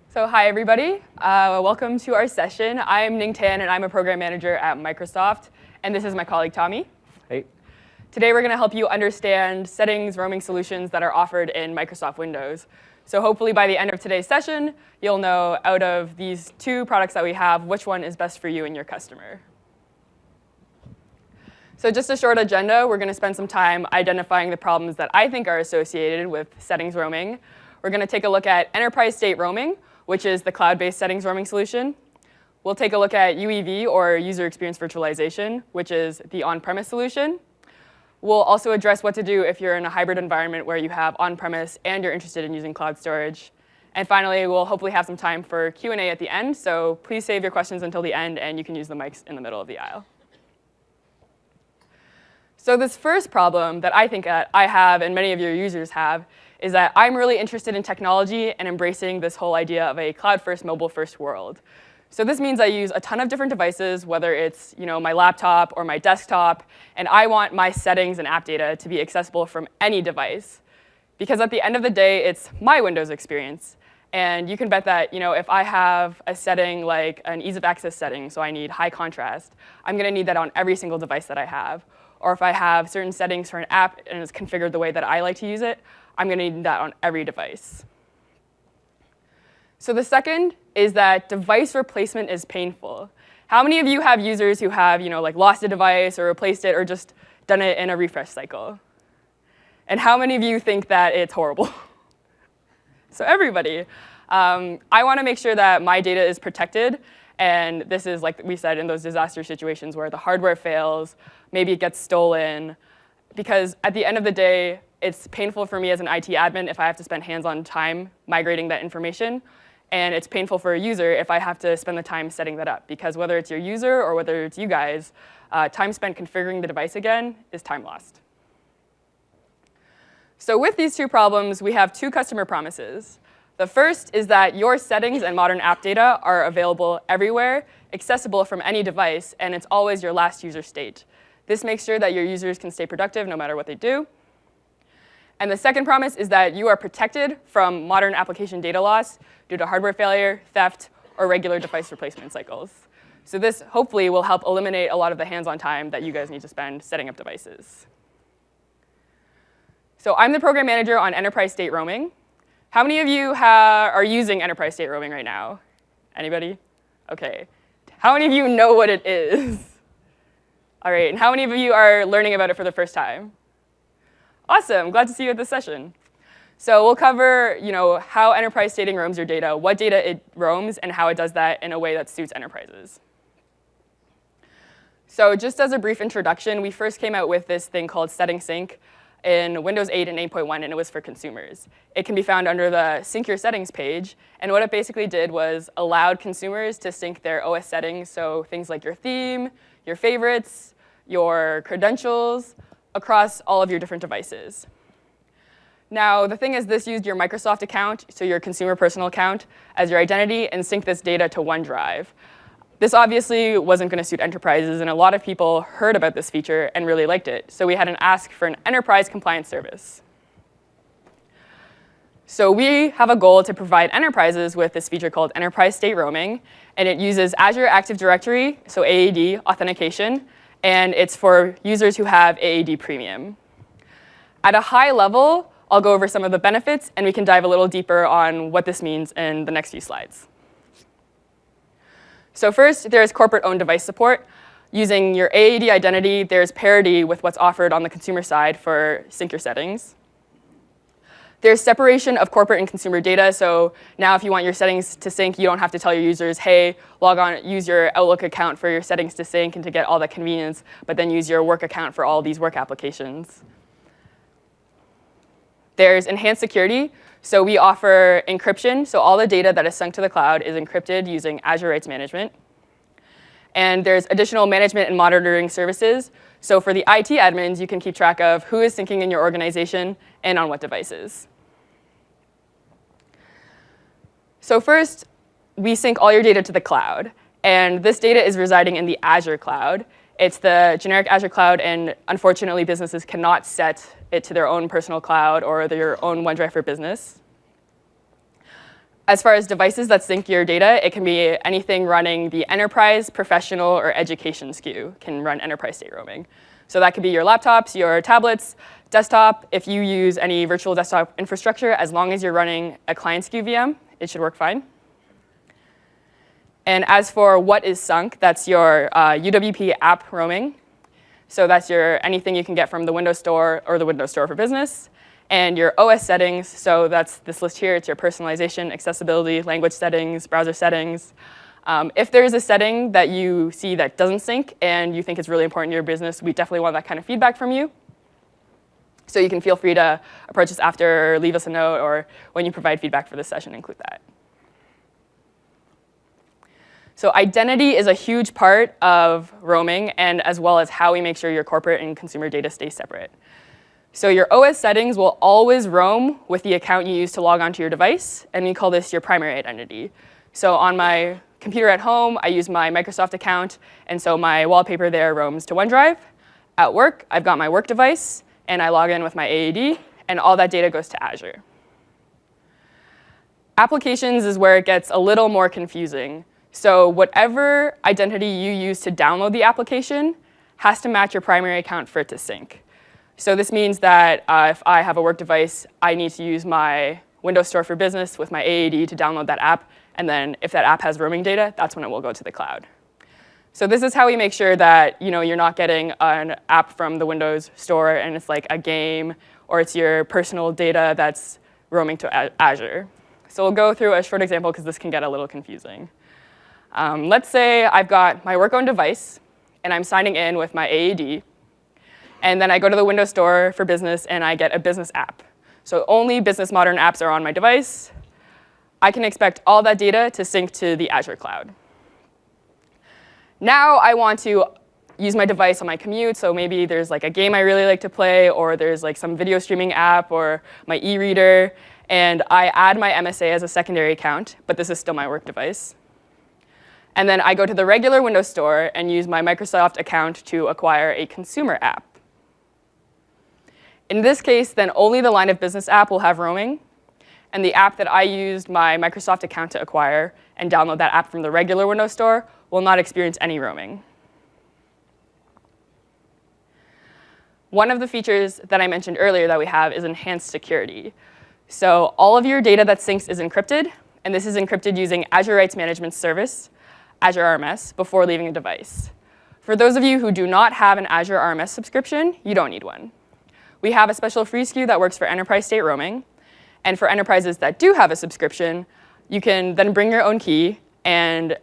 So hi, everybody. Welcome to our session. I'm Ning Tan, and I'm a program manager at Microsoft. And this is my colleague, Tommy. Hey. Today, we're going to help you understand settings roaming solutions that are offered in Microsoft Windows. So hopefully, by the end of today's session, you'll know out of these two products that we have, which one is best for you and your customer. So just a short agenda, we're going to spend some time identifying the problems that I think are associated with settings roaming. We're going to take a look at enterprise state roaming, which is the cloud-based settings roaming solution. We'll take a look at UEV, or user experience virtualization, which is the on-premise solution. We'll also address what to do if you're in a hybrid environment where you have on-premise and you're interested in using cloud storage. And finally, we'll hopefully have some time for Q&A at the end, so please save your questions until the end, and you can use the mics in the middle of the aisle. So this first problem that I think I have and many of your users have is that I'm really interested in technology and embracing this whole idea of a cloud-first, mobile-first world. So this means I use a ton of different devices, whether it's my laptop or my desktop, and I want my settings and app data to be accessible from any device. Because at the end of the day, it's my Windows experience. And you can bet that if I have a setting like an ease of access setting, so I need high contrast, I'm going to need that on every single device that I have. Or if I have certain settings for an app and it's configured the way that I like to use it, I'm going to need that on every device. So the second is that device replacement is painful. How many of you have users who have lost a device or replaced it or just done it in a refresh cycle? And how many of you think that it's horrible? So everybody. I want to make sure that my data is protected. And this is, like we said, in those disaster situations where the hardware fails, maybe it gets stolen. Because at the end of the day, it's painful for me as an IT admin if I have to spend hands-on time migrating that information. And it's painful for a user if I have to spend the time setting that up. Because whether it's your user or whether it's you guys, time spent configuring the device again is time lost. So with these two problems, we have two customer promises. The first is that your settings and modern app data are available everywhere, accessible from any device, and it's always your last user state. This makes sure that your users can stay productive no matter what they do. And the second promise is that you are protected from modern application data loss due to hardware failure, theft, or regular device replacement cycles. So this hopefully will help eliminate a lot of the hands-on time that you guys need to spend setting up devices. So I'm the program manager on enterprise state roaming. How many of you are using enterprise state roaming right now? Anybody? OK. How many of you know what it is? All right. And how many of you are learning about it for the first time? Awesome. Glad to see you at this session. So we'll cover how enterprise stating roams your data, what data it roams, and how it does that in a way that suits enterprises. So just as a brief introduction, we first came out with this thing called Setting Sync in Windows 8 and 8.1, and it was for consumers. It can be found under the Sync Your Settings page. And what it basically did was allowed consumers to sync their OS settings, so things like your theme, your favorites, your credentials, across all of your different devices. Now, the thing is, this used your Microsoft account, so your consumer personal account, as your identity, and sync this data to OneDrive. This obviously wasn't going to suit enterprises, and a lot of people heard about this feature and really liked it. So we had an ask for an enterprise compliance service. So we have a goal to provide enterprises with this feature called Enterprise State Roaming, and it uses Azure Active Directory, so AAD, authentication, and it's for users who have AAD Premium. At a high level, I'll go over some of the benefits, and we can dive a little deeper on what this means in the next few slides. So first, there's corporate-owned device support. Using your AAD identity, there's parity with what's offered on the consumer side for Sync Your Settings. There's separation of corporate and consumer data. So now if you want your settings to sync, you don't have to tell your users, hey, log on, use your Outlook account for your settings to sync and to get all that convenience, but then use your work account for all these work applications. There's enhanced security. So we offer encryption. So all the data that is sunk to the cloud is encrypted using Azure Rights Management. And there's additional management and monitoring services. So for the IT admins, you can keep track of who is syncing in your organization and on what devices. So first, we sync all your data to the cloud. And this data is residing in the Azure cloud. It's the generic Azure cloud, and unfortunately, businesses cannot set it to their own personal cloud or their own OneDrive for Business. As far as devices that sync your data, it can be anything running the enterprise, professional, or education SKU can run enterprise state roaming. So that could be your laptops, your tablets, desktop. If you use any virtual desktop infrastructure, as long as you're running a client SKU VM, it should work fine. And as for what is sunk, that's your UWP app roaming. So that's your anything you can get from the Windows Store or the Windows Store for Business. And your OS settings, so that's this list here. It's your personalization, accessibility, language settings, browser settings. If there's a setting that you see that doesn't sync and you think it's really important to your business, we definitely want that kind of feedback from you. So you can feel free to approach us after or leave us a note, or when you provide feedback for this session, include that. So identity is a huge part of roaming, and as well as how we make sure your corporate and consumer data stay separate. So your OS settings will always roam with the account you use to log onto your device, and we call this your primary identity. So on my computer at home, I use my Microsoft account, and so my wallpaper there roams to OneDrive. At work, I've got my work device, and I log in with my AAD, and all that data goes to Azure. Applications is where it gets a little more confusing. So whatever identity you use to download the application has to match your primary account for it to sync. So this means that if I have a work device, I need to use my Windows Store for Business with my AAD to download that app. And then if that app has roaming data, that's when it will go to the cloud. So this is how we make sure that you're not getting an app from the Windows Store and it's like a game, or it's your personal data that's roaming to Azure. So we'll go through a short example because this can get a little confusing. Let's say I've got my work-owned device, and I'm signing in with my AAD. And then I go to the Windows Store for Business, and I get a business app. So only business modern apps are on my device. I can expect all that data to sync to the Azure cloud. Now I want to use my device on my commute. So maybe there's like a game I really like to play, or there's like some video streaming app, or my e-reader. And I add my MSA as a secondary account, but this is still my work device. And then I go to the regular Windows Store and use my Microsoft account to acquire a consumer app. In this case, then only the line of business app will have roaming, and the app that I used my Microsoft account to acquire and download that app from the regular Windows Store will not experience any roaming. One of the features that I mentioned earlier that we have is enhanced security. So all of your data that syncs is encrypted, and this is encrypted using Azure Rights Management Service, Azure RMS, before leaving a device. For those of you who do not have an Azure RMS subscription, you don't need one. We have a special free SKU that works for enterprise state roaming. And for enterprises that do have a subscription, you can then bring your own key, and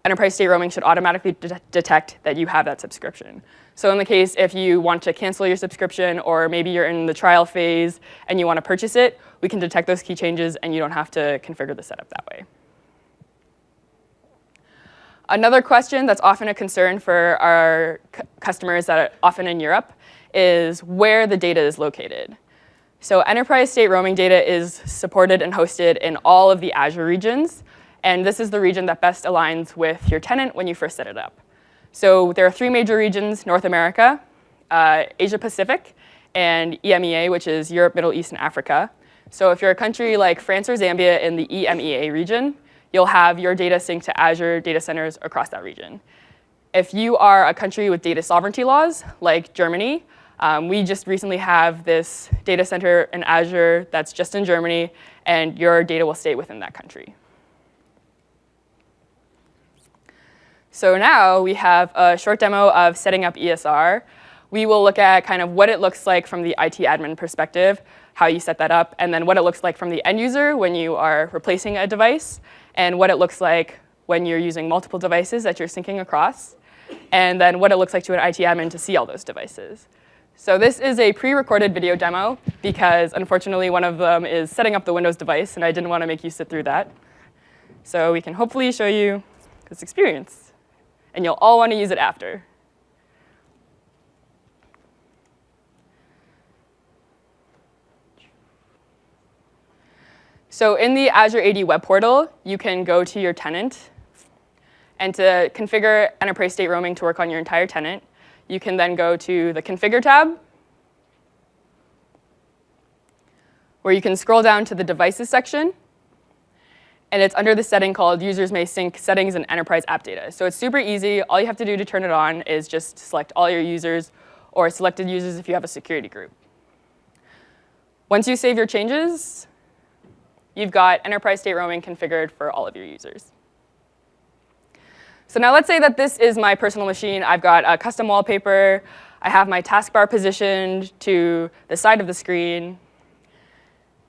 enterprise state roaming should automatically detect that you have that subscription. So in the case if you want to cancel your subscription, or maybe you're in the trial phase and you want to purchase it, we can detect those key changes, and you don't have to configure the setup that way. Another question that's often a concern for our customers that are often in Europe is where the data is located. So enterprise state roaming data is supported and hosted in all of the Azure regions, and this is the region that best aligns with your tenant when you first set it up. So there are 3 major regions: North America, Asia Pacific, and EMEA, which is Europe, Middle East, and Africa. So if you're a country like France or Zambia in the EMEA region, you'll have your data synced to Azure data centers across that region. If you are a country with data sovereignty laws, like Germany, we just recently have this data center in Azure that's just in Germany, and your data will stay within that country. So now we have a short demo of setting up ESR. We will look at kind of what it looks like from the IT admin perspective, how you set that up, and then what it looks like from the end user when you are replacing a device, and what it looks like when you're using multiple devices that you're syncing across, and then what it looks like to an IT admin to see all those devices. So this is a pre-recorded video demo because unfortunately one of them is setting up the Windows device, and I didn't want to make you sit through that. So we can hopefully show you this experience, and you'll all want to use it after. So in the Azure AD web portal, you can go to your tenant, and to configure enterprise state roaming to work on your entire tenant, you can then go to the Configure tab, where you can scroll down to the Devices section, and it's under the setting called Users May Sync Settings and Enterprise App Data. So it's super easy. All you have to do to turn it on is just select all your users or selected users if you have a security group. Once you save your changes, you've got enterprise state roaming configured for all of your users. So now let's say that this is my personal machine. I've got a custom wallpaper. I have my taskbar positioned to the side of the screen.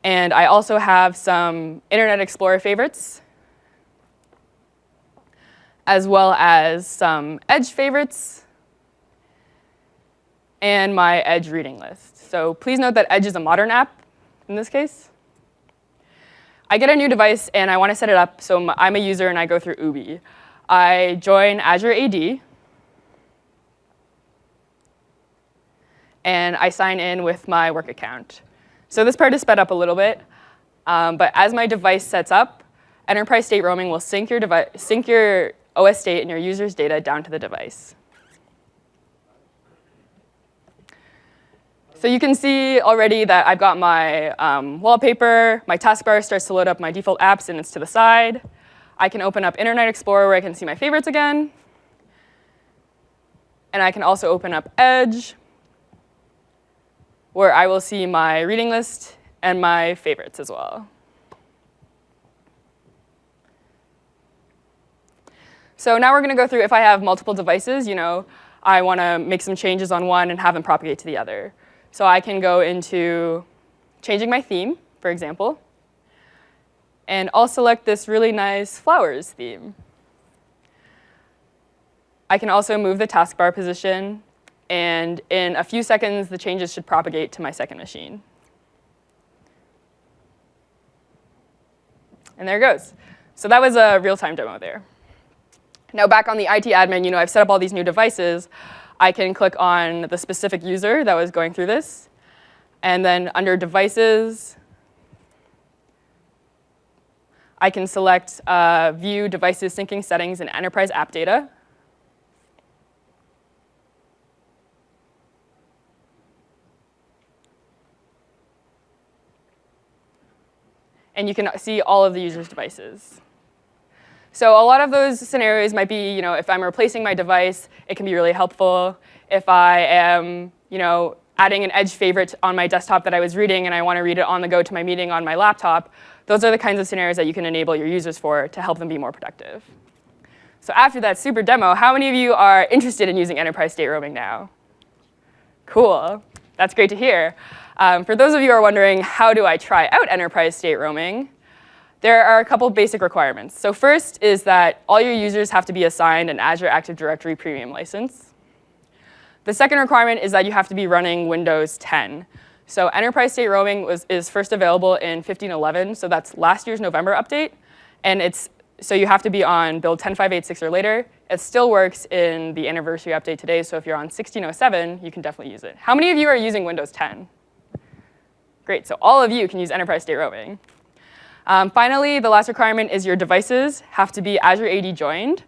And I also have some Internet Explorer favorites, as well as some Edge favorites, and my Edge reading list. So please note that Edge is a modern app in this case. I get a new device, and I want to set it up, so I'm a user, and I go through Ubi. I join Azure AD, and I sign in with my work account. So this part is sped up a little bit, but as my device sets up, enterprise state roaming will sync your OS state and your user's data down to the device. So you can see already that I've got my wallpaper, my taskbar starts to load up my default apps, and it's to the side. I can open up Internet Explorer where I can see my favorites again. And I can also open up Edge, where I will see my reading list and my favorites as well. So now we're going to go through if I have multiple devices, I want to make some changes on one and have them propagate to the other. So I can go into changing my theme, for example. And I'll select this really nice flowers theme. I can also move the taskbar position, and in a few seconds, the changes should propagate to my second machine. And there it goes. So that was a real-time demo there. Now back on the IT admin, I've set up all these new devices. I can click on the specific user that was going through this, and then under Devices, I can select View Devices Syncing Settings and Enterprise App Data. And you can see all of the user's devices. So a lot of those scenarios might be, if I'm replacing my device, it can be really helpful. If I am, adding an Edge favorite on my desktop that I was reading and I want to read it on the go to my meeting on my laptop, those are the kinds of scenarios that you can enable your users for to help them be more productive. So after that super demo, how many of you are interested in using enterprise state roaming now? Cool. That's great to hear. For those of you who are wondering, how do I try out enterprise state roaming? There are a couple basic requirements. So first is that all your users have to be assigned an Azure Active Directory Premium license. The second requirement is that you have to be running Windows 10. So enterprise state roaming is first available in 15.11, so that's last year's November update. And so you have to be on build 10.586 or later. It still works in the anniversary update today, so if you're on 16.07, you can definitely use it. How many of you are using Windows 10? Great, so all of you can use enterprise state roaming. Finally, the last requirement is your devices have to be Azure AD joined,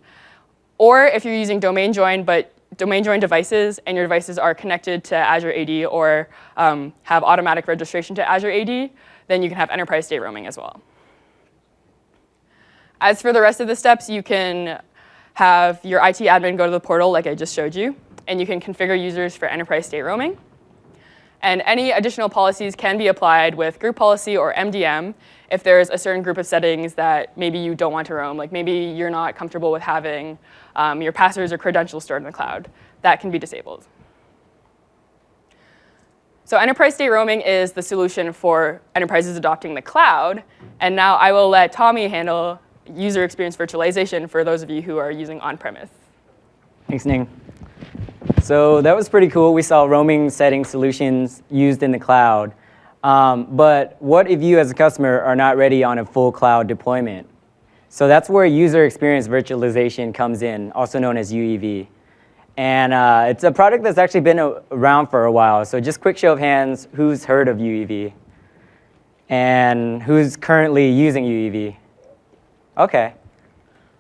or if you're using domain joined, but domain joined devices and your devices are connected to Azure AD or have automatic registration to Azure AD, then you can have enterprise state roaming as well. As for the rest of the steps, you can have your IT admin go to the portal like I just showed you, and you can configure users for enterprise state roaming. And any additional policies can be applied with group policy or MDM if there's a certain group of settings that maybe you don't want to roam. Like maybe you're not comfortable with having your passwords or credentials stored in the cloud. That can be disabled. So enterprise state roaming is the solution for enterprises adopting the cloud. And now I will let Tommy handle user experience virtualization for those of you who are using on-premise. Thanks, Ning. So that was pretty cool. We saw roaming setting solutions used in the cloud. But what if you as a customer are not ready on a full cloud deployment? So that's where user experience virtualization comes in, also known as UEV. And it's a product that's actually been around for a while. So just quick show of hands, who's heard of UEV? And who's currently using UEV? OK,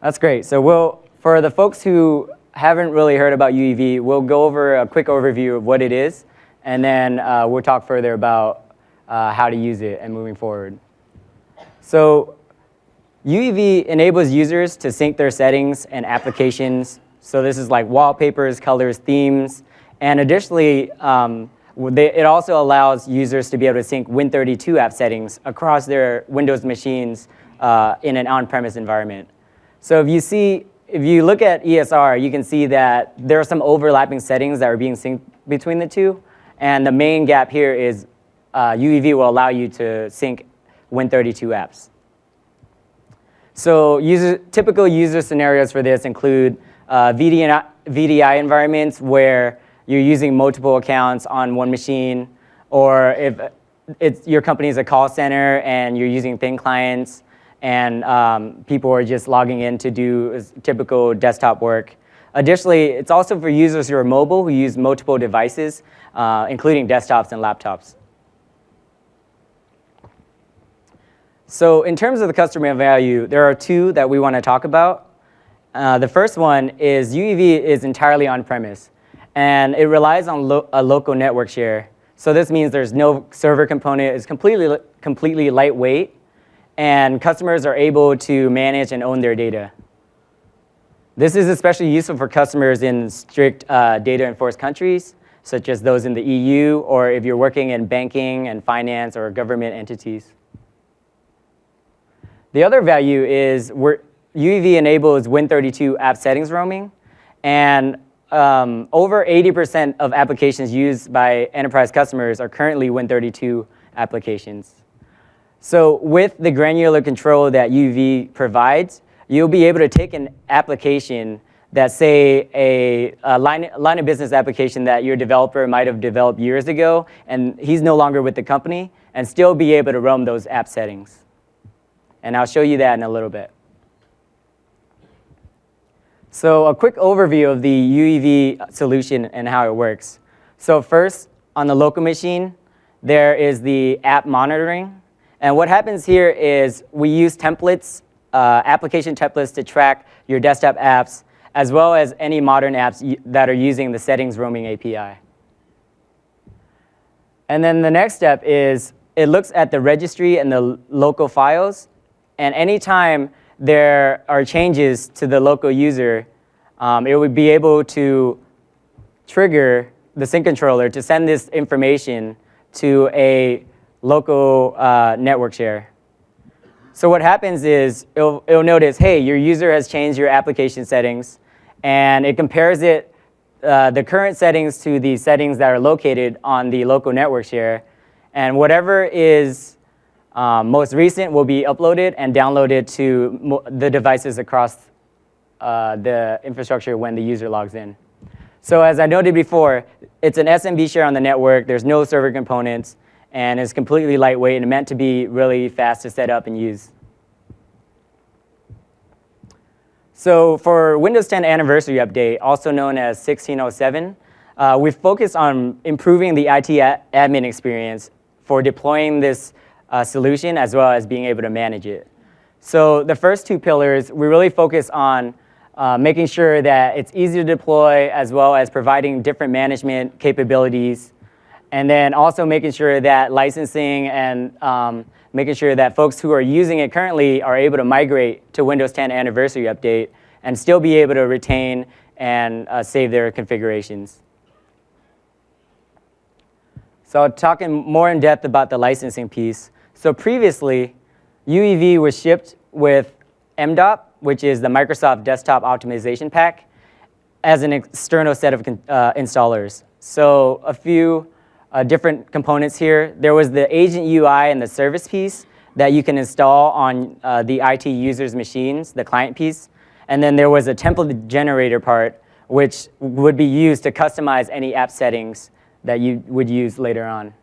that's great. So for the folks who haven't really heard about UEV, we'll go over a quick overview of what it is, and then we'll talk further about how to use it and moving forward. So UEV enables users to sync their settings and applications. So this is like wallpapers, colors, themes, and additionally, it also allows users to be able to sync Win32 app settings across their Windows machines in an on-premise environment. So if you look at ESR, you can see that there are some overlapping settings that are being synced between the two, and the main gap here is UEV will allow you to sync Win32 apps. So typical user scenarios for this include VDI environments where you're using multiple accounts on one machine, or if your company is a call center and you're using thin clients and people are just logging in to do typical desktop work. Additionally, it's also for users who are mobile who use multiple devices, including desktops and laptops. So in terms of the customer value, there are two that we want to talk about. The first one is UEV is entirely on-premise, and it relies on a local network share. So this means there's no server component. It's completely lightweight, and customers are able to manage and own their data. This is especially useful for customers in strict data-enforced countries, such as those in the EU, or if you're working in banking and finance or government entities. The other value is UEV enables Win32 app settings roaming, and over 80% of applications used by enterprise customers are currently Win32 applications. So with the granular control that UEV provides, you'll be able to take an application that, say, a line of business application that your developer might have developed years ago, and he's no longer with the company, and still be able to roam those app settings. And I'll show you that in a little bit. So a quick overview of the UEV solution and how it works. So first, on the local machine, there is the app monitoring. And what happens here is we use templates, application templates to track your desktop apps, as well as any modern apps that are using the settings roaming API. And then the next step is it looks at the registry and the local files. And anytime there are changes to the local user, it would be able to trigger the sync controller to send this information to a local network share. So what happens is it'll notice, hey, your user has changed your application settings, and it compares the current settings to the settings that are located on the local network share, and whatever is most recent will be uploaded and downloaded to the devices across the infrastructure when the user logs in. So as I noted before, it's an SMB share on the network. There's no server components, and it's completely lightweight and meant to be really fast to set up and use. So for Windows 10 Anniversary Update, also known as 1607, we've focused on improving the IT admin experience for deploying this solution, as well as being able to manage it. So the first two pillars, we really focus on making sure that it's easy to deploy, as well as providing different management capabilities, and then also making sure that licensing and making sure that folks who are using it currently are able to migrate to Windows 10 Anniversary Update and still be able to retain and save their configurations. So talking more in depth about the licensing piece. So previously, UEV was shipped with MDOP, which is the Microsoft Desktop Optimization Pack, as an external set of installers. So a few different components here. There was the agent UI and the service piece that you can install on the IT user's machines, the client piece. And then there was a template generator part, which would be used to customize any app settings that you would use later on.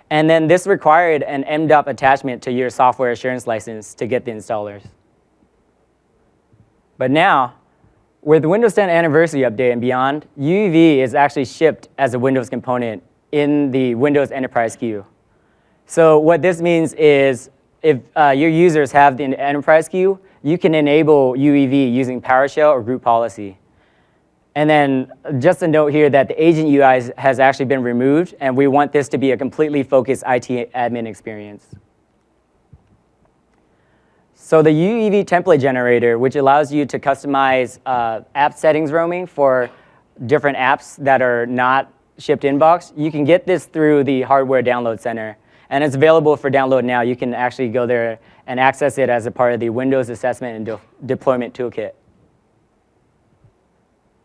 And then this required an MDOP attachment to your software assurance license to get the installers. But now, with the Windows 10 Anniversary Update and beyond, UEV is actually shipped as a Windows component in the Windows Enterprise SKU. So what this means is if your users have the Enterprise SKU, you can enable UEV using PowerShell or group policy. And then just a note here that the agent UI has actually been removed, and we want this to be a completely focused IT admin experience. So the UEV template generator, which allows you to customize app settings roaming for different apps that are not shipped inbox, you can get this through the Hardware Download Center. And it's available for download now. You can actually go there and access it as a part of the Windows Assessment and Deployment Toolkit.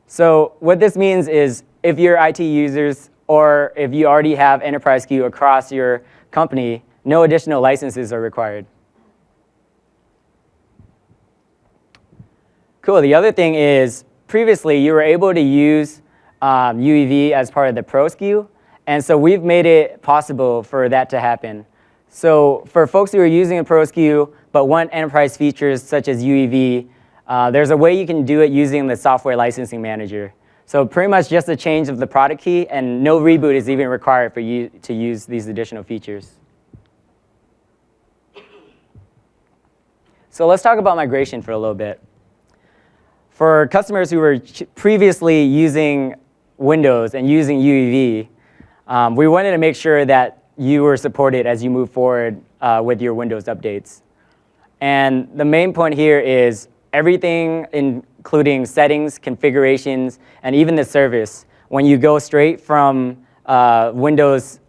So what this means is if you're IT users or if you already have Enterprise Queue across your company, no additional licenses are required. Cool, the other thing is previously you were able to use UEV as part of the Pro SKU, and so we've made it possible for that to happen. So for folks who are using a Pro SKU but want enterprise features such as UEV, there's a way you can do it using the Software Licensing Manager. So pretty much just a change of the product key, and no reboot is even required for you to use these additional features. So let's talk about migration for a little bit. For customers who were previously using Windows and using UEV, we wanted to make sure that you were supported as you move forward with your Windows updates. And the main point here is everything, including settings, configurations, and even the service, when you go straight from Windows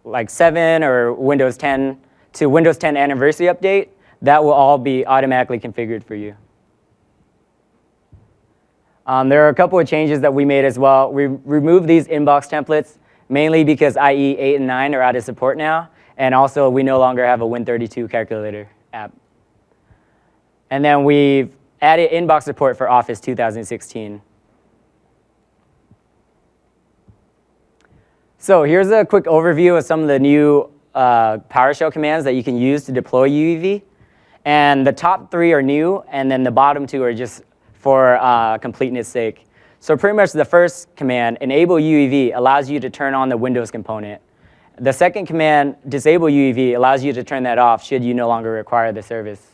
like 7 or Windows 10 to Windows 10 Anniversary Update, that will all be automatically configured for you. There are a couple of changes that we made as well. We removed these inbox templates, mainly because IE 8 and 9 are out of support now, and also we no longer have a Win32 calculator app. And then we've added inbox support for Office 2016. So here's a quick overview of some of the new PowerShell commands that you can use to deploy UEV. And the top 3 are new, and then the bottom 2 are just for completeness sake. So pretty much the first command, enable UEV, allows you to turn on the Windows component. The second command, disable UEV, allows you to turn that off should you no longer require the service.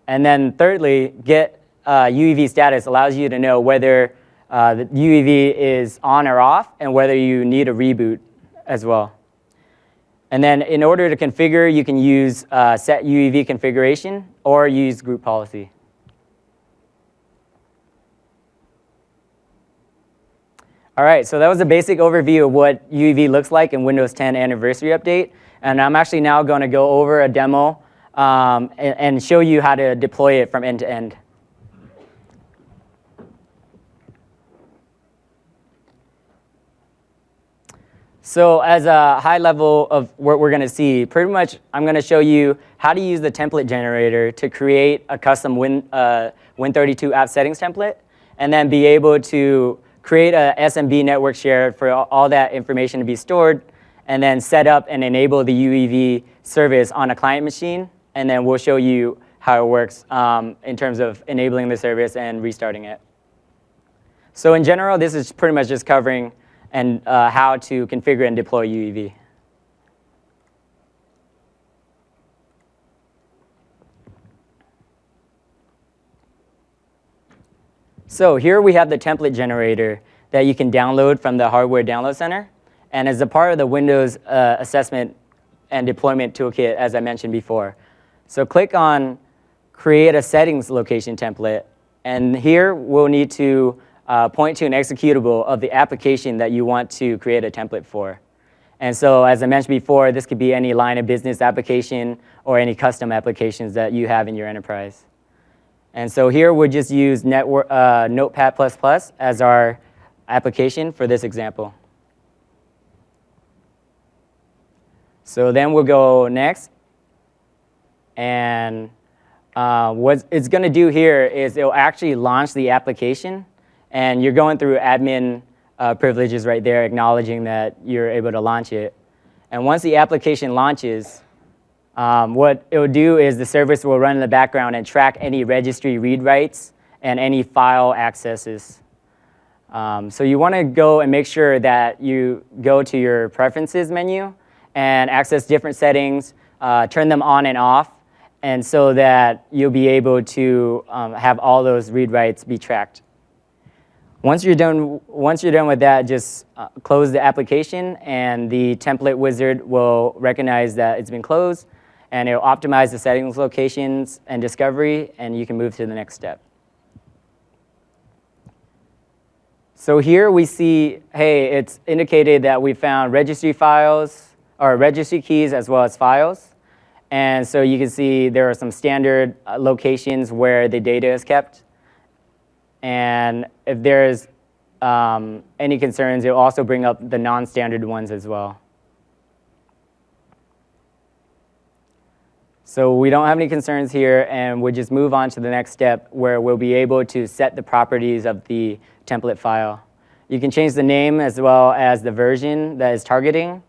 And then thirdly, get UEV status allows you to know whether the UEV is on or off and whether you need a reboot as well. And then in order to configure, you can use set UEV configuration or use group policy. All right, so that was a basic overview of what UEV looks like in Windows 10 Anniversary Update. And I'm actually now going to go over a demo and show you how to deploy it from end to end. So as a high level of what we're going to see, pretty much I'm going to show you how to use the template generator to create a custom Win32 app settings template, and then be able to create a SMB network share for all that information to be stored, and then set up and enable the UEV service on a client machine, and then we'll show you how it works in terms of enabling the service and restarting it. So in general, this is pretty much just covering and how to configure and deploy UEV. So here we have the template generator that you can download from the Hardware Download Center, and as a part of the Windows Assessment and Deployment Toolkit, as I mentioned before. So click on Create a Settings Location Template, and here we'll need to point to an executable of the application that you want to create a template for. And so as I mentioned before, this could be any line of business application or any custom applications that you have in your enterprise. And so here we'll just use Notepad++ as our application for this example. So then we'll go next. And what it's going to do here is it'll actually launch the application. And you're going through admin privileges right there, acknowledging that you're able to launch it. And once the application launches, what it will do is the service will run in the background and track any registry read writes and any file accesses. So you want to go and make sure that you go to your preferences menu and access different settings, turn them on and off, and so that you'll be able to have all those read writes be tracked. Once you're done with that, just close the application, and the template wizard will recognize that it's been closed, and it'll optimize the settings, locations, and discovery, and you can move to the next step. So here we see, hey, it's indicated that we found registry files, or registry keys as well as files. And so you can see there are some standard locations where the data is kept. And if there's any concerns, it'll also bring up the non-standard ones as well. So we don't have any concerns here, and we'll just move on to the next step where we'll be able to set the properties of the template file. You can change the name as well as the version that is targeting,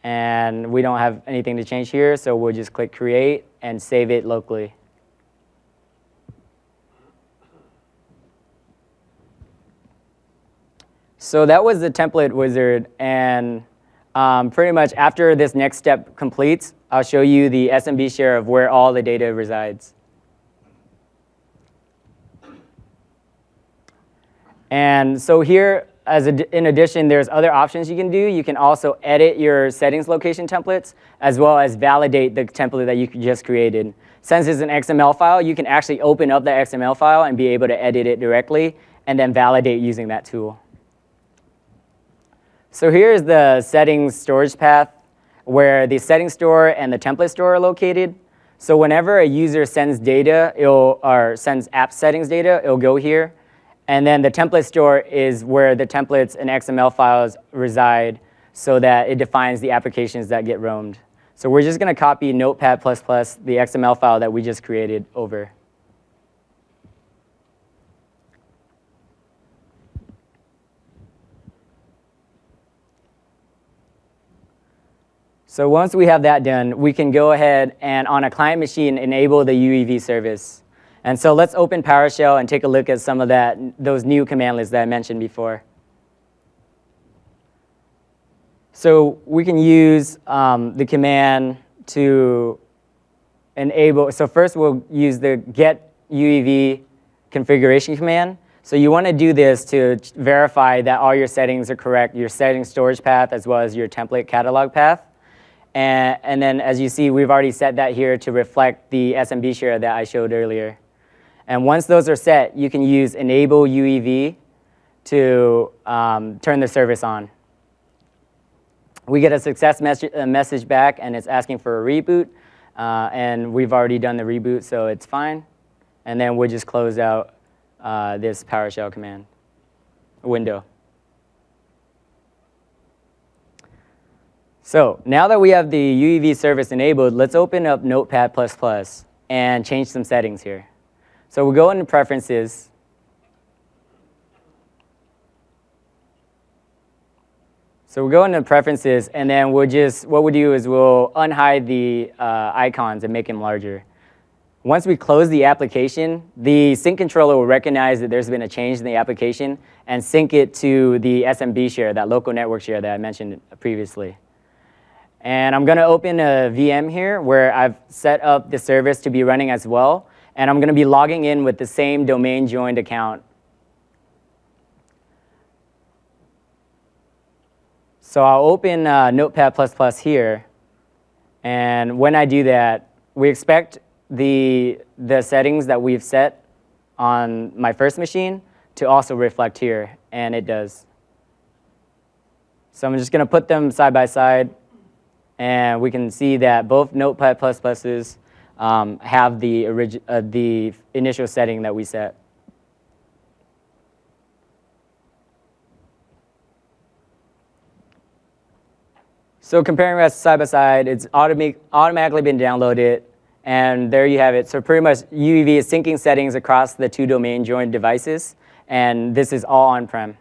and we don't have anything to change here, so we'll just click Create and save it locally. So that was the template wizard, and pretty much after this next step completes, I'll show you the SMB share of where all the data resides. And so here, in addition, there's other options you can do. You can also edit your settings location templates, as well as validate the template that you just created. Since it's an XML file, you can actually open up the XML file and be able to edit it directly, and then validate using that tool. So here's the settings storage path where the settings store and the template store are located. So whenever a user sends data, or sends app settings data, it'll go here. And then the template store is where the templates and XML files reside so that it defines the applications that get roamed. So we're just going to copy Notepad++, the XML file that we just created, over. So once we have that done, we can go ahead and on a client machine enable the UEV service. And so let's open PowerShell and take a look at some of those new command lists that I mentioned before. So we can use the command to enable. So first we'll use the get UEV configuration command. So you want to do this to verify that all your settings are correct, your settings storage path as well as your template catalog path. And then as you see, we've already set that here to reflect the SMB share that I showed earlier. And once those are set, you can use enable UEV to turn the service on. We get a success message back, and it's asking for a reboot. And we've already done the reboot, so it's fine. And then we'll just close out this PowerShell command window. So now that we have the UEV service enabled, let's open up Notepad++ and change some settings here. So we'll go into Preferences. So we'll go into Preferences, and then what we'll do is we'll unhide the icons and make them larger. Once we close the application, the sync controller will recognize that there's been a change in the application and sync it to the SMB share, that local network share that I mentioned previously. And I'm going to open a VM here where I've set up the service to be running as well. And I'm going to be logging in with the same domain joined account. So I'll open Notepad++ here. And when I do that, we expect the settings that we've set on my first machine to also reflect here. And it does. So I'm just going to put them side by side. And we can see that both Notepad++'s have the initial setting that we set. So comparing us side by side, it's automatically been downloaded, and there you have it. So pretty much UEV is syncing settings across the two domain joined devices, and this is all on-prem.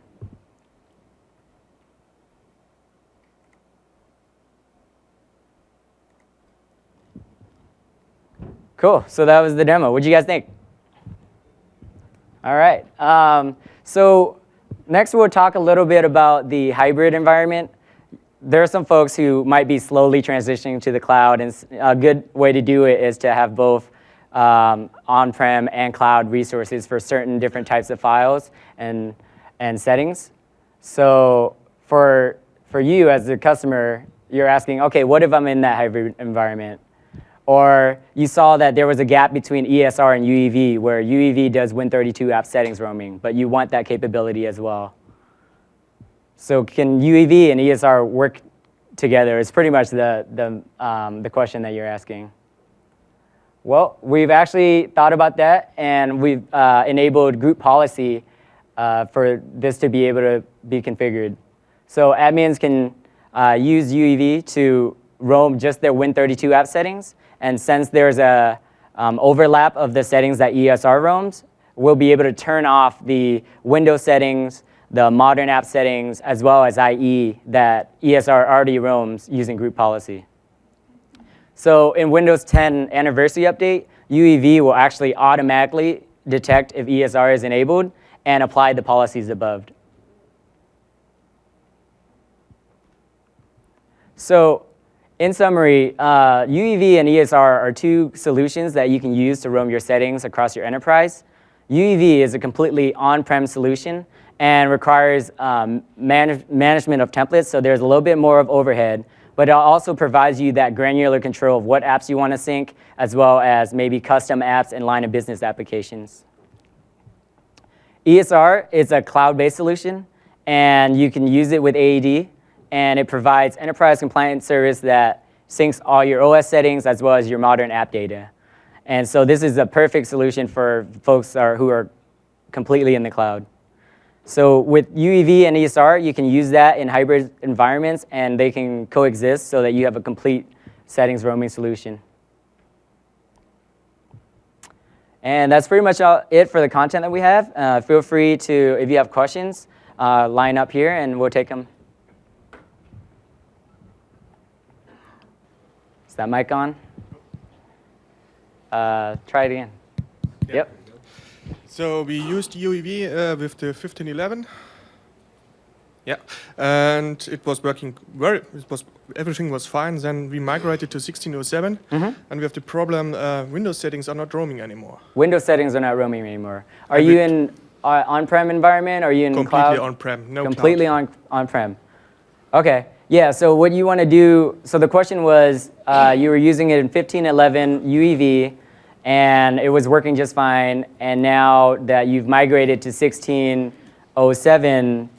Cool, so that was the demo. What'd you guys think? All right, so next we'll talk a little bit about the hybrid environment. There are some folks who might be slowly transitioning to the cloud, and a good way to do it is to have both on-prem and cloud resources for certain different types of files and settings. So for you as a customer, you're asking, okay, what if I'm in that hybrid environment? Or you saw that there was a gap between ESR and UEV, where UEV does Win32 app settings roaming, but you want that capability as well. So can UEV and ESR work together? It's pretty much the question that you're asking. Well, we've actually thought about that, and we've enabled group policy for this to be able to be configured. So admins can use UEV to roam just their Win32 app settings, and since there's a overlap of the settings that ESR roams, we'll be able to turn off the Windows settings, the modern app settings, as well as IE that ESR already roams using group policy. So in Windows 10 anniversary update, UEV will actually automatically detect if ESR is enabled and apply the policies above. So in summary, UEV and ESR are two solutions that you can use to roam your settings across your enterprise. UEV is a completely on-prem solution and requires management of templates, so there's a little bit more of overhead, but it also provides you that granular control of what apps you want to sync, as well as maybe custom apps and line of business applications. ESR is a cloud-based solution, and you can use it with AAD, and it provides enterprise compliant service that syncs all your OS settings as well as your modern app data. And so this is a perfect solution for folks who are completely in the cloud. So with UEV and ESR, you can use that in hybrid environments, and they can coexist so that you have a complete settings roaming solution. And that's pretty much it for the content that we have. Feel free to, if you have questions, line up here and we'll take them. Is that mic on? Try it again. Yeah. Yep. So we used UEV with the 1511. Yeah, and it was working everything was fine. Then we migrated to 1607, and we have the problem Windows settings are not roaming anymore. Windows settings are not roaming anymore. Are you in on-prem environment? Are you in Completely cloud? on-prem, no Completely cloud. on-prem. Okay. Yeah. So what you want to do? So the question was, you were using it in 1511 UEV, and it was working just fine. And now that you've migrated to 1607,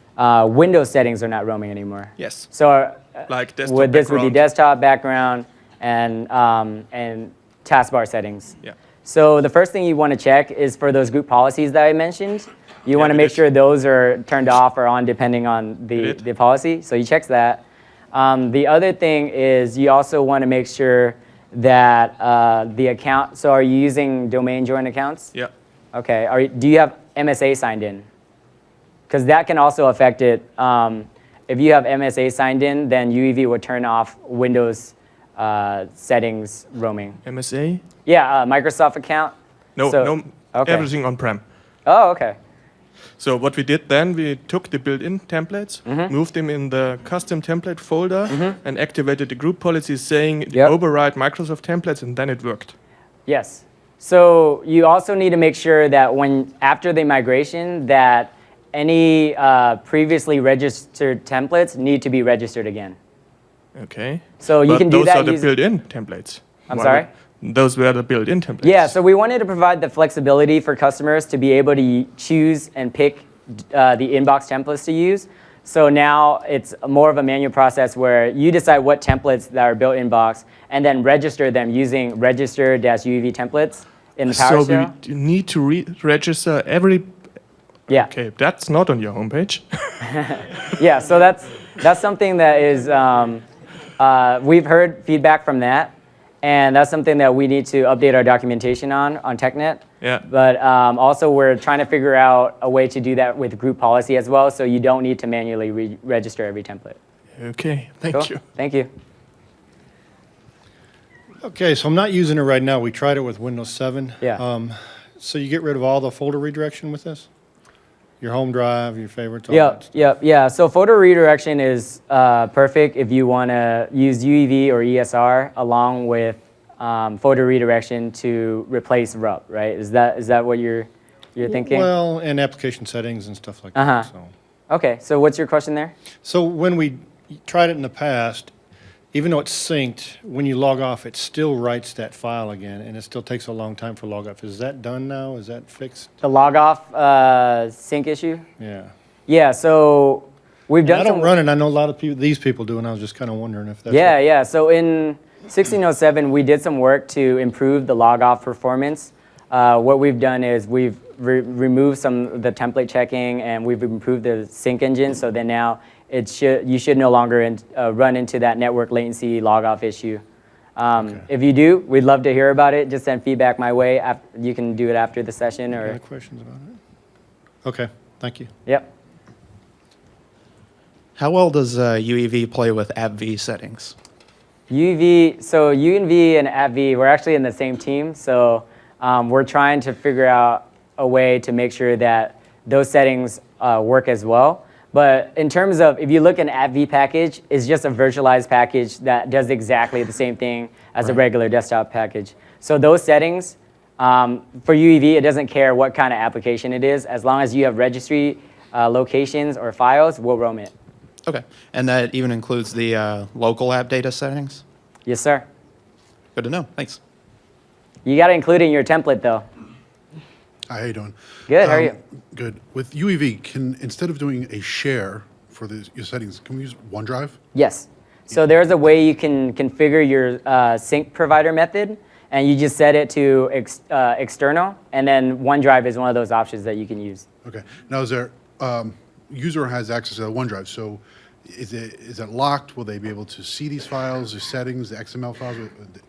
Windows settings are not roaming anymore. Yes. So Like desktop would this would be background. desktop background and taskbar settings. Yeah. So the first thing you want to check is for those group policies that I mentioned. You want to we make did. sure those are turned off or on depending on the policy. So you check that. The other thing is you also want to make sure that the account. So are you using domain join accounts? Yeah. Okay. Do you have MSA signed in? Because that can also affect it. If you have MSA signed in, then UEV will turn off Windows settings roaming. MSA? Yeah, Microsoft account. No, So- no. okay. Everything on-prem. Oh, okay. So what we did then, we took the built-in templates, moved them in the custom template folder, and activated the group policy saying Yep. override Microsoft templates, and then it worked. Yes. So you also need to make sure that after the migration, that any previously registered templates need to be registered again. Okay. So you But can do those that are the using- built-in templates. I'm Why sorry? would- Those were the built-in templates. Yeah, so we wanted to provide the flexibility for customers to be able to choose and pick the inbox templates to use. So now it's more of a manual process where you decide what templates that are built inbox and then register them using register-UEV templates in the So PowerShell. we need to register every. Yeah. Okay, that's not on your homepage. Yeah, so that's something that is, we've heard feedback from that, and that's something that we need to update our documentation on TechNet. Yeah. But also we're trying to figure out a way to do that with group policy as well, so you don't need to manually register every template. Okay, thank Cool? you. Thank you. Okay, so I'm not using it right now. We tried it with Windows 7. Yeah. So you get rid of all the folder redirection with this? Your home drive, your favorites, all that Yep, stuff. yep, yeah. So photo redirection is perfect if you want to use UEV or ESR along with photo redirection to replace RUP, right? Is that what you're thinking? Well, and application settings and stuff like Uh-huh. that. So. Okay, so what's your question there? So when we tried it in the past, even though it's synced, when you log off, it still writes that file again, and it still takes a long time for log off. Is that done now? Is that fixed? The log off sync issue? Yeah. Yeah, so we've done I some. don't run it. I know a lot of people, these people do, and I was just kind of wondering if that's. Yeah, yeah. So in 1607, we did some work to improve the log off performance. What we've done is we've removed some of the template checking, and we've improved the sync engine, so that now you should no longer run into that network latency log off issue. If you do, we'd love to hear about it. Just send feedback my way. You can do it after the session, or. Any questions about it? Okay, thank you. Yep. How well does UEV play with AppV settings? UEV, so UNV and AppV, we're actually in the same team, so we're trying to figure out a way to make sure that those settings work as well. But in terms of, if you look at an AppV package, it's just a virtualized package that does exactly the same thing as a regular desktop package. So those settings, for UEV, it doesn't care what kind of application it is. As long as you have registry locations or files, we'll roam it. Okay, and that even includes the local app data settings? Yes, sir. Good to know, thanks. You got to include it in your template, though. Hi, how you doing? Good, how are you? Good. With UEV, instead of doing a share for your settings, can we use OneDrive? Yes. So there's a way you can configure your sync provider method, and you just set it to external, and then OneDrive is one of those options that you can use. Okay. Now, is there user has access to OneDrive? So, is it locked? Will they be able to see these files, the settings, the XML files?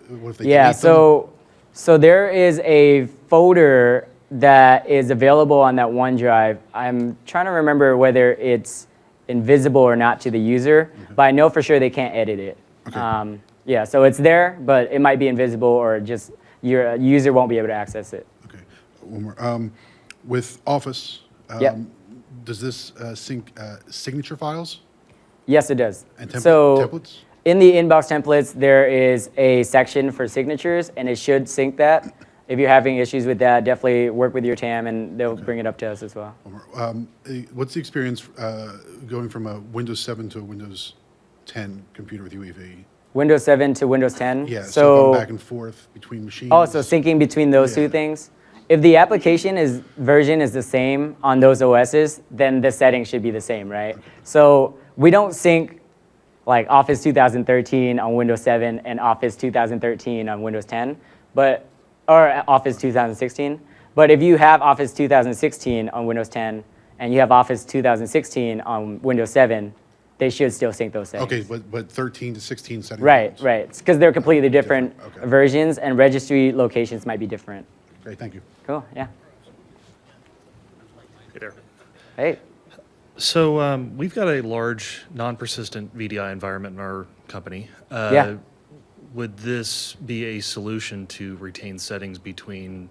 What if they Yeah. delete them? So there is a folder that is available on that OneDrive. I'm trying to remember whether it's invisible or not to the user, but I know for sure they can't edit it. Okay. Yeah, so it's there, but it might be invisible, or just your user won't be able to access it. Okay. One more. With Office, Yep. does this sync signature files Yes, it does. and So templates? in the inbox templates, there is a section for signatures, and it should sync that. If you're having issues with that, definitely work with your TAM, and they'll bring it up to us as well. One more. What's the experience going from a Windows 7 to a Windows 10 computer with UEV? Windows 7 to Windows 10. Yeah, so So going back and forth between machines. oh, so syncing between those two Yeah. things. If the application version is the same on those OSs, then the settings should be the same, right? So we don't sync like Office 2013 on Windows 7 and Office 2013 on Windows 10, or Office 2016. But if you have Office 2016 on Windows 10 and you have Office 2016 on Windows 7, they should still sync those settings. Okay, but 13 to 16 settings. Right, right. Because they're completely different Okay. versions, and registry locations might be different. Great, thank you. Cool, yeah. Hey there. Hey, So we've got a large non-persistent VDI environment in our company. Yeah. Would this be a solution to retain settings between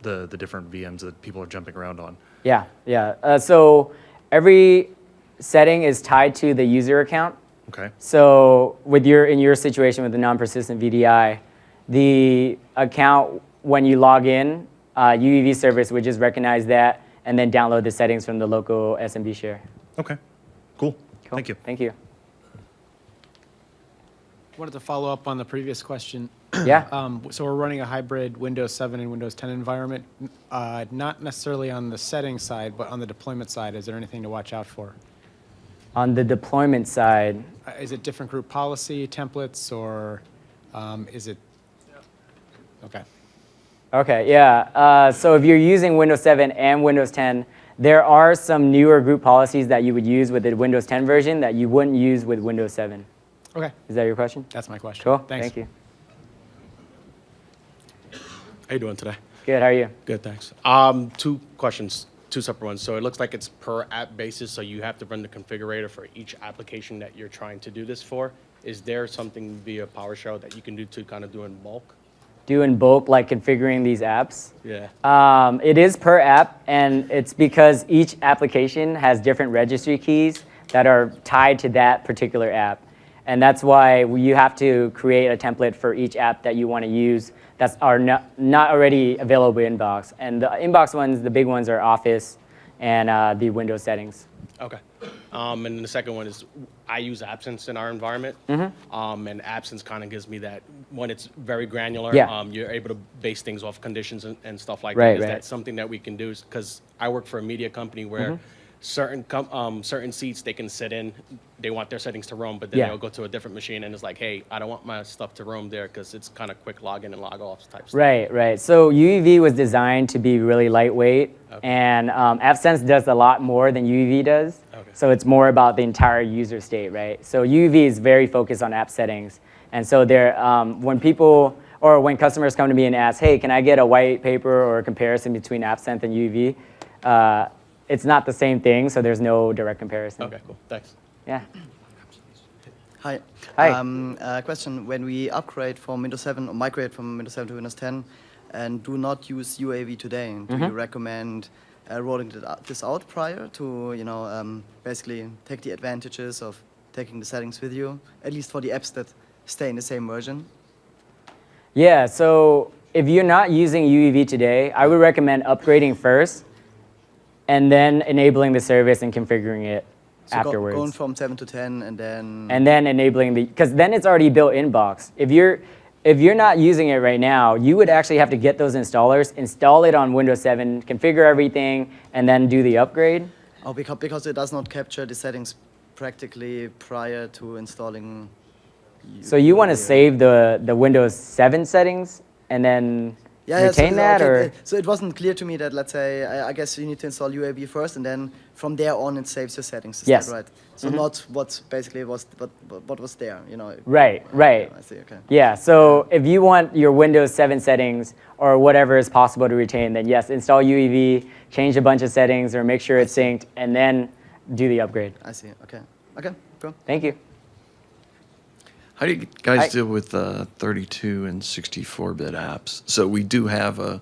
the different VMs that people are jumping around on? yeah, yeah. So every setting is tied to the user account. Okay. So in your situation with the non-persistent VDI, the account, when you log in, UEV service would just recognize that and then download the settings from the local SMB share. Okay. Cool. Cool. Thank you. Thank you. Wanted to follow up on the previous question. Yeah. So we're running a hybrid Windows 7 and Windows 10 environment, not necessarily on the settings side, but on the deployment side. Is there anything to watch out for? On the deployment side, Is it different group policy templates, or is it? Okay. okay, yeah. So if you're using Windows 7 and Windows 10, there are some newer group policies that you would use with the Windows 10 version that you wouldn't use with Windows 7. Okay. Is that your question? That's my question. Cool. Thanks. Thank you. How you doing today? Good. How are you? Good, thanks. Two questions, two separate ones. So it looks like it's per app basis, so you have to run the configurator for each application that you're trying to do this for. Is there something via PowerShell that you can do to kind of do in bulk? Do in bulk, like configuring these apps? Yeah. It is per app, and it's because each application has different registry keys that are tied to that particular app. And that's why you have to create a template for each app that you want to use that are not already available in Inbox. And the Inbox ones, the big ones, are Office and the Windows settings. Okay. And then the second one is I use Absence in our environment. And Absence kind of gives me that when it's very granular. Yeah. You're able to base things off conditions and stuff like Right, that. Is right. that something that we can do? Because I work for a media company where certain seats they can sit in, they want their settings to roam, but then Yeah. they'll go to a different machine and it's like, hey, I don't want my stuff to roam there because it's kind of quick login and log off type stuff. Right, right. So UEV was designed to be really lightweight, and AppSense does a lot more than UEV does. Okay. So it's more about the entire user state, right? So UEV is very focused on app settings, and so there, when people or when customers come to me and ask, "Hey, can I get a white paper or a comparison between AppSense and UEV?" It's not the same thing, so there's no direct comparison. Okay, cool. Thanks. Yeah. Hi. Hi. Question, when we upgrade from Windows 7 or migrate from Windows 7 to Windows 10 and do not use UAV today, do you recommend rolling this out prior to, basically take the advantages of taking the settings with you, at least for the apps that stay in the same version? Yeah, so if you're not using UEV today, I would recommend upgrading first and then enabling the service and configuring it So afterwards. going from 7 to 10 and then... And then enabling because then it's already built in box. If you're not using it right now, you would actually have to get those installers, install it on Windows 7, configure everything, and then do the upgrade. Oh, because it does not capture the settings practically prior to installing... So you want to save the Windows 7 settings and then retain that, or? So it wasn't clear to me that, let's say, I guess you need to install UAV first, and then from there on it saves your settings. Is Yes. that right? So not what basically was what was there, Right, right. I see. Okay. Yeah, so if you want your Windows 7 settings or whatever is possible to retain, then yes, install UEV, change a bunch of settings, or make sure it's synced, and then do the upgrade. I see. Okay. Okay. Cool. Thank you. How do you guys Hi. deal with 32 and 64-bit apps? So we do have a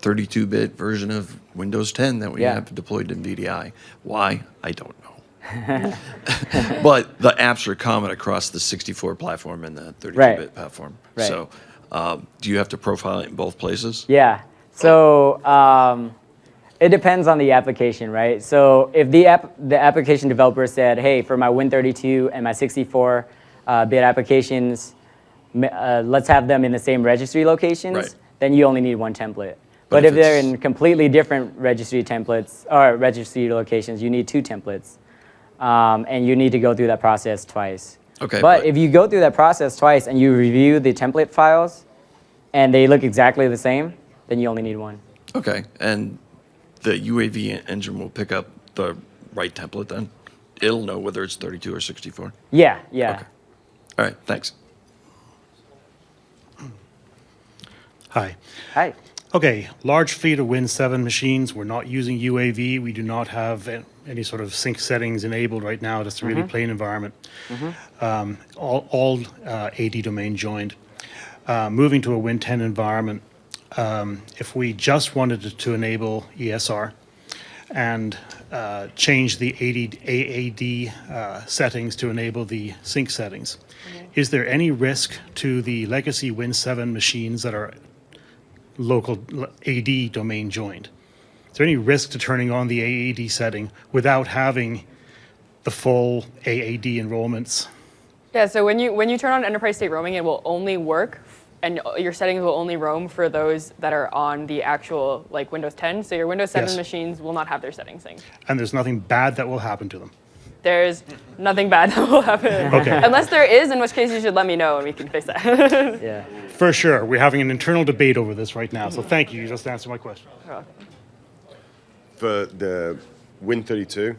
32-bit version of Windows 10 that we Yeah. have deployed in VDI. Why? I don't know. But the apps are common across the 64 platform and the 32-bit Right. platform. Right. So do you have to profile it in both places? Yeah. So it depends on the application, right? So if the application developer said, "Hey, for my Win32 and my 64-bit applications, let's have them in the same registry locations," Right. then you only need one template. But But if if they're it's- in completely different registry templates or registry locations, you need two templates, and you need to go through that process twice. Okay, But but- if you go through that process twice and you review the template files, and they look exactly the same, then you only need one. Okay, and the UAV engine will pick up the right template then? It'll know whether it's 32 or 64? Yeah, yeah. Okay. All right, thanks. Hi. Hi. Okay, large fleet of Win7 machines. We're not using UAV. We do not have any sort of sync settings enabled right now. Just a really plain environment. All AD domain joined. Moving to a Win10 environment, if we just wanted to enable ESR and change the AAD settings to enable the sync settings, is there any risk to the legacy Win7 machines that are local AD domain joined? Is there any risk to turning on the AAD setting without having the full AAD enrollments? Yeah, so when you turn on enterprise state roaming, it will only work, and your settings will only roam for those that are on the actual like Windows 10. So your Windows 7 Yes. machines will not have their settings synced. And there's nothing bad that will happen to them. There's nothing bad that will happen. Okay. Unless there is, in which case you should let me know and we can fix that. Yeah. For sure. We're having an internal debate over this right now. So thank you. You just answered my question. For the Win32,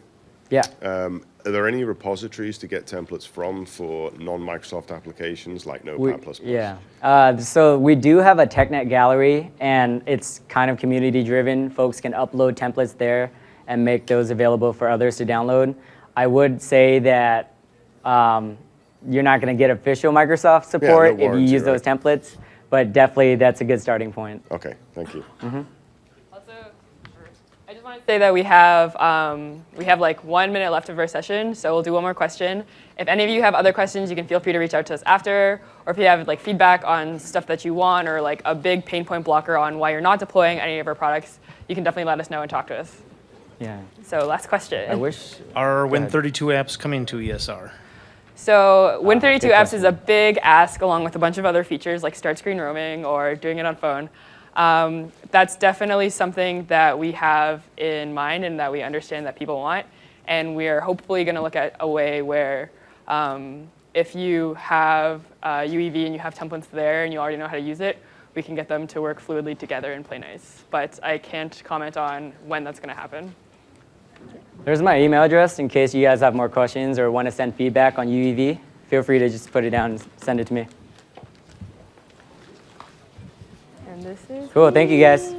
Yeah. are there any repositories to get templates from for non-Microsoft applications like Notepad++? Yeah. So we do have a TechNet gallery, and it's kind of community driven. Folks can upload templates there and make those available for others to download. I would say that you're not going to get official Microsoft support if you warranty, use those templates, but definitely that's a good starting point. Okay, thank you. Also, I just want to say that we have like 1 minute left of our session, so we'll do one more question. If any of you have other questions, you can feel free to reach out to us after, or if you have like feedback on stuff that you want, or like a big pain point blocker on why you're not deploying any of our products, you can definitely let us know and talk to us. Yeah. So last question. I wish. Are Go ahead. Win32 apps coming to ESR? So Win32 good apps is a question. big ask along with a bunch of other features like start screen roaming or doing it on phone. That's definitely something that we have in mind and that we understand that people want. And we are hopefully going to look at a way where if you have UEV and you have templates there and you already know how to use it, we can get them to work fluidly together and play nice. But I can't comment on when that's going to happen. There's my email address in case you guys have more questions or want to send feedback on UEV. Feel free to just put it down and send it to me. And this is Cool. Thank you, guys.